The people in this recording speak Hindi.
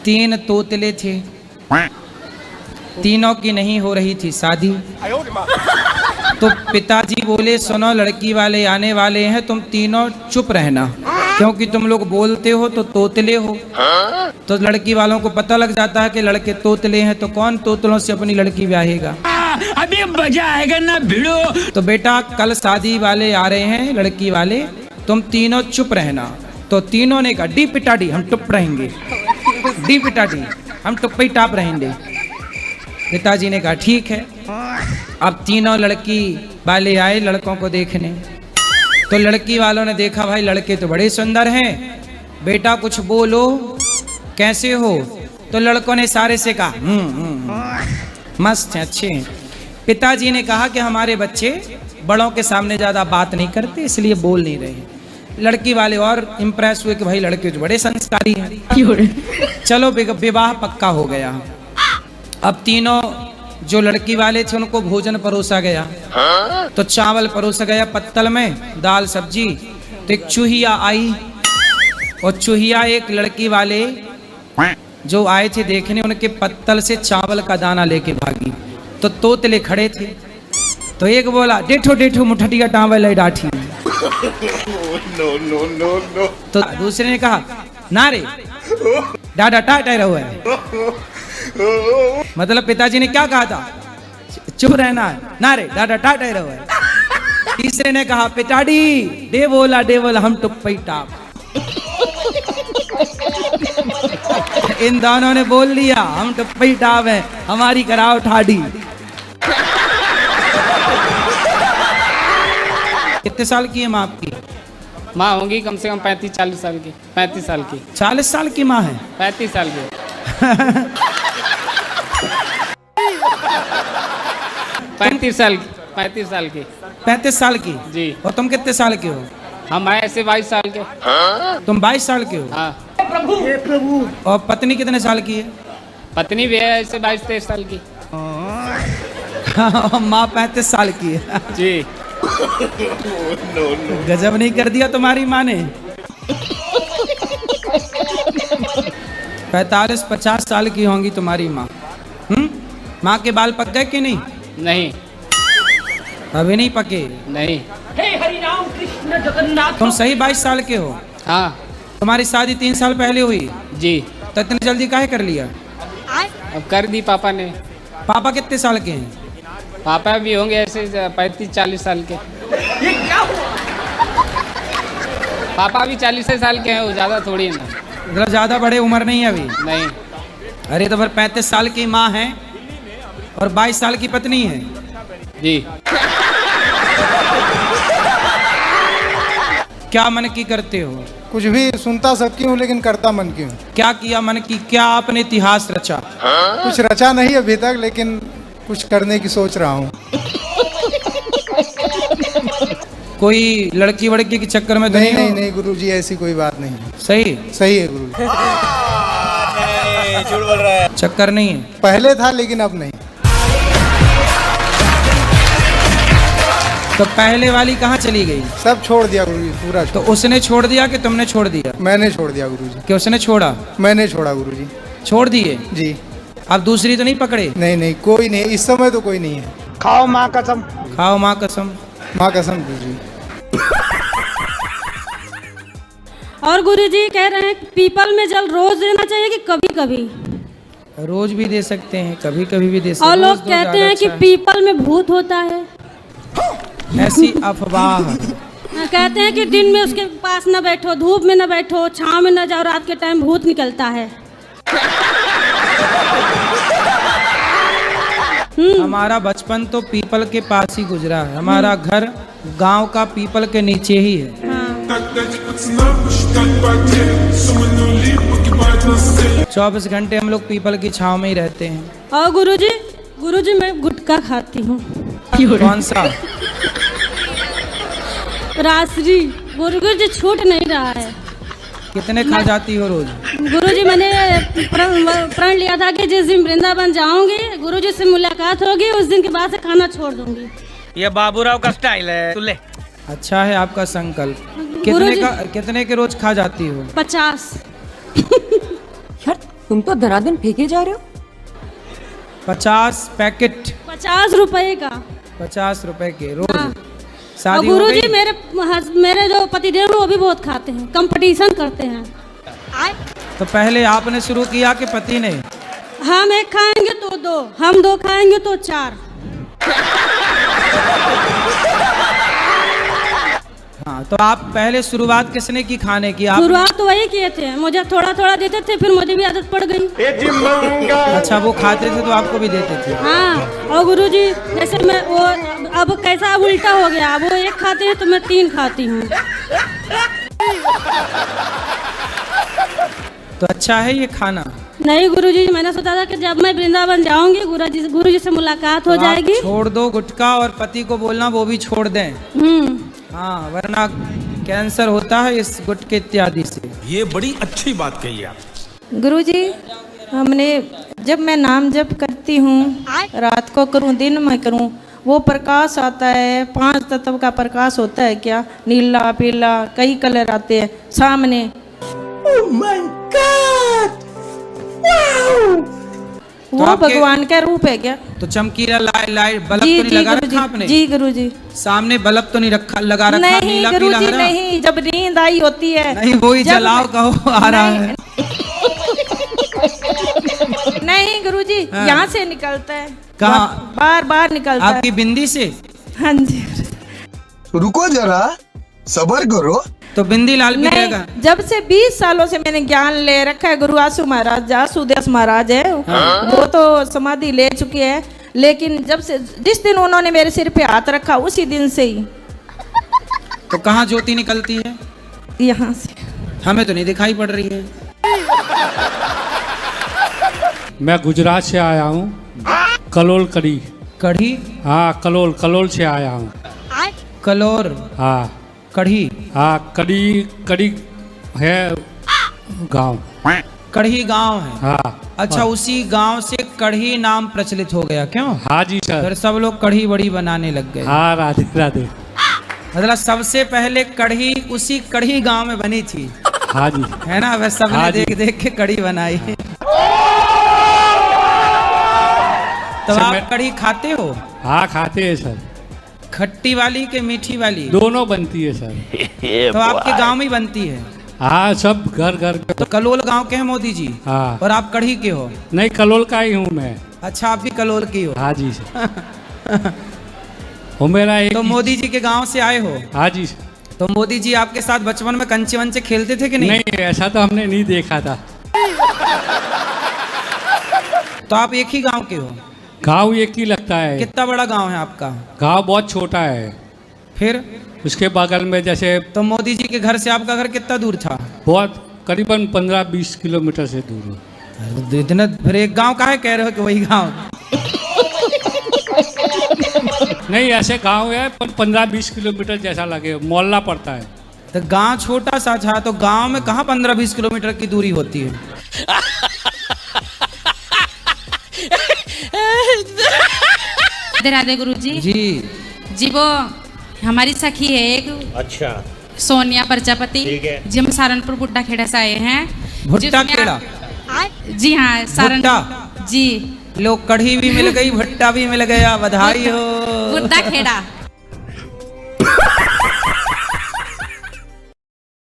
3 तोतले थे, तीनों की नहीं हो रही थी शादी। तो पिताजी बोले सुनो लड़की वाले आने वाले हैं, तुम तीनों चुप रहना, क्योंकि तुम लोग बोलते हो तो तोतले हो। तो लड़की वालों को पता लग जाता है कि लड़के तोतले हैं, तो कौन तोतलों से अपनी लड़की ब्याहेगा। अभी मजा आएगा ना भिड़ो। तो बेटा कल शादी वाले आ रहे हैं लड़की वाले, तुम तीनों चुप रहना। तो तीनों ने कहा डी पिटाडी हम चुप रहेंगे, डी पिटाडी हम चुप ही टाप रहेंगे। पिताजी ने कहा ठीक है। अब तीनों लड़की वाले आए लड़कों को देखने। तो लड़की वालों ने देखा भाई लड़के तो बड़े सुंदर हैं, बेटा कुछ बोलो कैसे हो। तो लड़कों ने सारे से कहा मस्त हैं, अच्छे हैं। पिताजी ने कहा कि हमारे बच्चे बड़ों के सामने ज़्यादा बात नहीं करते, इसलिए बोल नहीं रहे। लड़की वाले और इम्प्रेस हुए कि भाई लड़के तो बड़े संस्कारी हैं। चलो विवाह पक्का हो गया। अब तीनों जो लड़की वाले थे उनको भोजन परोसा गया। तो चावल परोसा गया पत्तल में, दाल सब्जी। तो एक चूहिया आई और चूहिया एक लड़की वाले जो आए थे देखने, उनके पत्तल से चावल का दाना लेके भागी। तो तोतले खड़े थे, तो एक बोला डेठो डेठो मुठटिया टावल है डाठी। तो दूसरे ने कहा ना रे डाडा टाटा रहो है। मतलब पिताजी ने क्या कहा था, चुप रहना है, ना रे डाडा टाटा रहो है। तीसरे ने कहा पिताड़ी दे बोला हम टुप्पी टाप। इन दोनों ने बोल लिया हम टुप्पी टाप है, हमारी कराओ ठाडी। कितने साल की है माँ आपकी? माँ होंगी कम से कम 35-40 साल की। 35 साल की। 40 साल की माँ है? 35 साल की। 35 साल की। 35 साल की। 35 साल की जी। और तुम कितने साल के हो? हम आए ऐसे 22 साल के। तुम 22 साल के हो? हाँ। प्रभु। और पत्नी कितने साल की है? पत्नी भी है ऐसे 22-23 साल की। माँ 35 साल की है। जी। गजब नहीं कर दिया तुम्हारी माँ ने। 45-50 साल की होंगी तुम्हारी माँ। माँ के बाल पक गए कि नहीं? नहीं अभी नहीं पके? नहीं। हे हरि राम कृष्ण जगन्नाथ। तुम सही 22 साल के हो? हाँ। तुम्हारी शादी 3 साल पहले हुई? जी। तो इतनी जल्दी काहे कर लिया? अब कर दी पापा ने। पापा कितने साल के हैं? पापा भी होंगे ऐसे 35-40 साल के। ये क्या हुआ? पापा भी 40 साल के हैं, वो ज़्यादा थोड़ी ना। मतलब ज़्यादा बड़े उम्र नहीं है अभी? नहीं। अरे तो फिर 35 साल की माँ है और 22 साल की पत्नी है। जी। क्या मन की करते हो? कुछ भी सुनता सबकी हूँ लेकिन करता मन की हूँ। क्या किया मन की? क्या आपने इतिहास रचा? कुछ रचा नहीं अभी तक, लेकिन कुछ करने की सोच रहा हूँ। कोई लड़की वड़की के चक्कर में तो नहीं नहीं हो? नहीं गुरुजी, ऐसी कोई बात नहीं है। सही सही है गुरुजी। झूठ बोल रहा है। चक्कर नहीं है? पहले था लेकिन अब नहीं। तो पहले वाली कहाँ चली गई? सब छोड़ दिया गुरुजी, पूरा तो उसने छोड़ दिया कि तुमने छोड़ दिया? मैंने छोड़ दिया गुरुजी। कि उसने छोड़ा? मैंने छोड़ा गुरुजी। छोड़ दिए? जी। अब दूसरी तो नहीं पकड़े? नहीं नहीं कोई नहीं, इस समय तो कोई नहीं है। खाओ माँ कसम। खाओ माँ कसम। माँ कसम गुरुजी। और गुरुजी कह रहे हैं पीपल में जल रोज देना चाहिए कि कभी कभी? रोज भी दे सकते हैं, कभी कभी भी दे सकते हैं। और लोग कहते हैं कि पीपल में भूत होता है। ऐसी अफवाह। कहते हैं कि दिन में उसके पास न बैठो, धूप में न बैठो, छांव में न जाओ, रात के टाइम भूत निकलता है। हमारा बचपन तो पीपल के पास ही गुजरा है। हमारा घर गांव का पीपल के नीचे ही है। 24 घंटे हम लोग पीपल की छांव में ही रहते हैं। और गुरुजी मैं गुटखा खाती हूँ। कौन सा? रासरी। गुरुजी छूट नहीं रहा है। कितने खा जाती हो रोज? गुरुजी मैंने प्रण लिया था कि जिस दिन वृंदावन जाऊंगी, गुरुजी से मुलाकात होगी, उस दिन के बाद से खाना छोड़ दूंगी। ये बाबूराव का स्टाइल है। तू ले। अच्छा है आपका संकल्प। कितने के रोज खा जाती हो? 50। तुम तो धनाधन फेंके जा रहे हो। 50 पैकेट 50 रुपए का। 50 रुपए के रोज। हाँ। और शादी हो गुरुजी गई? मेरे जो पतिदेव हैं वो भी बहुत खाते हैं, कंपटीशन करते हैं। तो पहले आपने शुरू किया कि पति ने? हम एक खाएंगे तो 2, हम 2 खाएंगे तो 4। हाँ, तो आप पहले शुरुआत किसने की खाने की? आप? शुरुआत तो वही किए थे, मुझे थोड़ा थोड़ा देते थे, फिर मुझे भी आदत पड़ गई। अच्छा, वो खाते थे तो आपको भी देते थे? हाँ। और गुरुजी जैसे मैं वो अब कैसा अब उल्टा हो गया, वो 1 खाते हैं तो मैं 3 खाती हूँ। तो अच्छा है ये खाना? नहीं गुरुजी, मैंने सोचा था कि जब मैं वृंदावन जाऊंगी गुरुजी से मुलाकात हो तो जाएगी। आप छोड़ दो गुटखा और पति को बोलना वो भी छोड़ दें। हाँ, वरना कैंसर होता है इस गुटके इत्यादि से। ये बड़ी अच्छी बात कही आप। गुरुजी, हमने जब मैं नाम जप करती हूँ, रात को करूँ दिन में करूँ, वो प्रकाश आता है, 5 तत्व का प्रकाश होता है क्या? नीला पीला कई कलर आते हैं सामने। Oh my God! Wow! वो भगवान का रूप है क्या? तो चमकीला लाइट बल्ब जी तो नहीं जी लगा गुरुजी, रखा आपने? जी गुरुजी। सामने बल्ब तो नहीं लगा रखा? नहीं नीला पीला गुरुजी हरा? नहीं, जब नींद आई होती है। नहीं, वही जलाओ कहो आ रहा है। नहीं गुरुजी, हाँ। यहाँ से निकलता है। कहाँ? बार निकलता है। आपकी बिंदी से? हाँ जी। रुको जरा, सबर करो। तो बिंदी लाल भी रहेगा? जब से 20 सालों से मैंने ज्ञान ले रखा है, गुरु आसू महाराज, आसूदेव महाराज है, वो तो समाधि ले चुके हैं, लेकिन जब से जिस दिन उन्होंने मेरे सिर पे हाथ रखा उसी दिन से ही। तो कहाँ ज्योति निकलती है? यहाँ से। हमें तो नहीं दिखाई पड़ रही है। मैं गुजरात से आया हूँ, कलोल कड़ी। कढ़ी? हाँ, कलोल से आया हूँ। कलोर? हाँ। कढ़ी? हाँ, कड़ी है गांव। कढ़ी गांव है? हाँ। अच्छा, उसी गांव से कढ़ी नाम प्रचलित हो गया क्यों? हाँ जी सर। फिर सब लोग कढ़ी बड़ी बनाने लग गए। हाँ, राधे राधे। मतलब सबसे पहले कढ़ी उसी कढ़ी गांव में बनी थी। हाँ जी। है ना? वह सबने हाँ जी। देख के कढ़ी बनाई। तो सर, आप कढ़ी खाते हो? हाँ, खाते हैं सर। खट्टी वाली के मीठी वाली? दोनों बनती है सर। तो आपके गांव में ही बनती है? हाँ, सब घर तो कलोल गांव के हैं मोदी जी? हाँ। और आप कढ़ी के हो? नहीं, कलोल का ही हूँ मैं। अच्छा, आप भी कलोल की हो? हाँ जी सर। वो मेरा एक। तो मोदी जी के गांव से आए हो? हाँ जी सर। तो मोदी जी आपके साथ बचपन में कंचे वंचे खेलते थे कि नहीं? नहीं, ऐसा तो हमने नहीं देखा था। तो आप एक ही गांव के हो? गांव एक ही लगता है। कितना बड़ा गांव है आपका? गांव बहुत छोटा है। फिर उसके बगल में जैसे। तो मोदी जी के घर से आपका घर कितना दूर था? बहुत करीबन 15-20 किलोमीटर से दूर है। इतना? फिर एक गांव का है कह रहे हो कि वही गांव? नहीं, ऐसे गांव है पर 15-20 किलोमीटर जैसा लगे, मोहल्ला पड़ता है। तो गांव छोटा सा था, तो गांव में कहाँ 15-20 किलोमीटर की दूरी होती है? राधे राधे गुरुजी। जी वो हमारी सखी है एक। अच्छा। सोनिया प्रजापति। ठीक है। जी हम सहारनपुर भुट्टा खेड़ा से आए हैं। भुट्टा खेड़ा? जी हाँ, सहारनपुर। जी। लोग कढ़ी भी मिल गई, भुट्टा भी मिल गया, बधाई हो। भुट्टा खेड़ा।